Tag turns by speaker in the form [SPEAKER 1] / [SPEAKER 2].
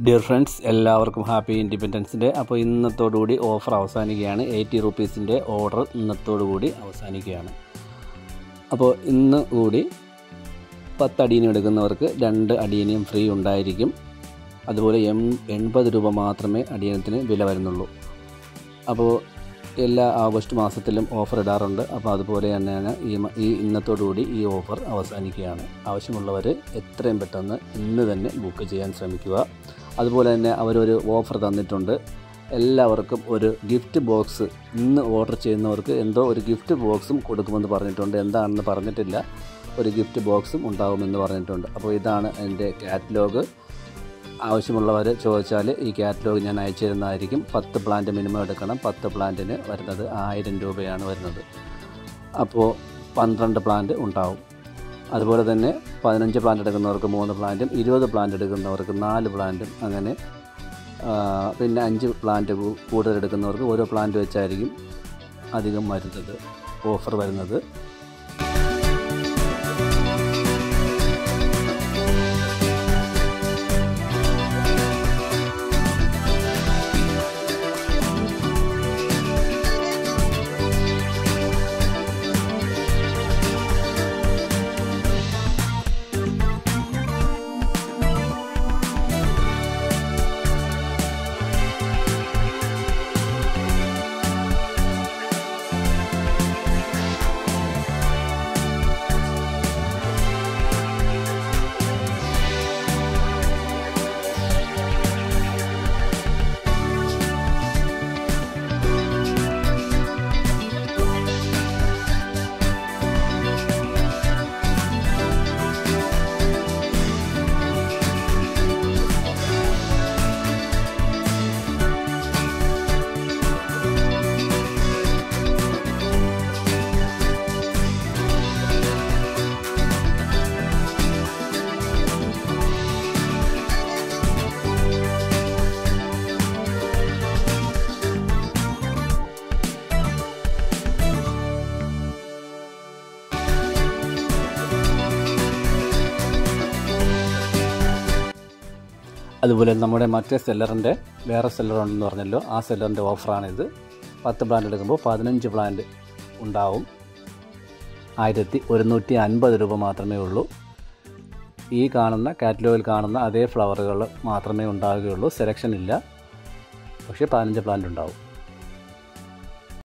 [SPEAKER 1] Dear friends, എല്ലാവർക്കും happy independence day. അപ്പോൾ ഇന്നത്തോടുകൂടി offer അവസാനിക്കുകയാണ്. 80 റുപ്പീസിൻ്റെ ഓർഡർ ഇന്നത്തോടുകൂടി അവസാനിക്കുകയാണ്. അപ്പോൾ ഇന്ന് കൂടി 10 അടീനിയം എടുക്കുന്നവർക്ക് 2 അടീനിയം ഫ്രീ ഉണ്ടായിരിക്കും. അതുപോലെ 80 രൂപ മാത്രമേ അടീനത്തിന് വില വരുന്നുള്ളൂ. അപ്പോൾ എല്ലാ ആഗസ്റ്റ് മാസത്തിലും ഓഫർ ഇടാറുണ്ട്. അപ്പോൾ അതുപോലെ തന്നെയാണ് ഈ ഇന്നത്തോടുകൂടി ഈ ഓഫർ അവസാനിക്കുകയാണ്. ആവശ്യമുള്ളവർ എത്രയും പെട്ടെന്ന് ഇന്ന് തന്നെ ബുക്ക് ചെയ്യാൻ ശ്രമിക്കുക. അതുപോലെ തന്നെ അവരൊരു ഓഫർ തന്നിട്ടുണ്ട്. എല്ലാവർക്കും ഒരു ഗിഫ്റ്റ് ബോക്സ്, ഇന്ന് ഓർഡർ ചെയ്യുന്നവർക്ക് എന്തോ ഒരു ഗിഫ്റ്റ് ബോക്സും കൊടുക്കുമെന്ന് പറഞ്ഞിട്ടുണ്ട്. എന്താണെന്ന് പറഞ്ഞിട്ടില്ല. ഒരു ഗിഫ്റ്റ് ബോക്സും ഉണ്ടാകുമെന്ന് പറഞ്ഞിട്ടുണ്ട്. അപ്പോൾ ഇതാണ് എൻ്റെ കാറ്റലോഗ്. ആവശ്യമുള്ളവർ ചോദിച്ചാൽ ഈ കാറ്റലോഗ് ഞാൻ അയച്ചു തരുന്നതായിരിക്കും. 10 പ്ലാന്റ് മിനിമം എടുക്കണം. 10 പ്ലാന്റിന് വരുന്നത് 1000 രൂപയാണ് വരുന്നത്. അപ്പോൾ 12 പ്ലാന്റ് ഉണ്ടാവും. അതുപോലെ തന്നെ 15 പ്ലാന്റ് എടുക്കുന്നവർക്ക് 3 പ്ലാന്റും 20 പ്ലാന്റ് എടുക്കുന്നവർക്ക് 4 പ്ലാന്റും, അങ്ങനെ പിന്നെ 5 പ്ലാന്റ് കൂടുതൽ എടുക്കുന്നവർക്ക് ഓരോ പ്ലാന്റ് വെച്ചായിരിക്കും അധികം വരുന്നത്, ഓഫർ വരുന്നത്. അതുപോലെ നമ്മുടെ മറ്റേ സെല്ലറിൻ്റെ വേറെ സെല്ലറുണ്ടെന്ന് പറഞ്ഞല്ലോ, ആ സെല്ലറിൻ്റെ ഓഫറാണിത്. 10 പ്ലാന്റ് എടുക്കുമ്പോൾ 15 പ്ലാന്റ് ഉണ്ടാവും. 1150 രൂപ മാത്രമേ ഉള്ളൂ. ഈ കാണുന്ന കാറ്റലോഗിൽ കാണുന്ന അതേ ഫ്ലവറുകൾ മാത്രമേ ഉണ്ടാവുകയുള്ളൂ. സെലക്ഷൻ ഇല്ല, പക്ഷേ 15 പ്ലാന്റ് ഉണ്ടാവും.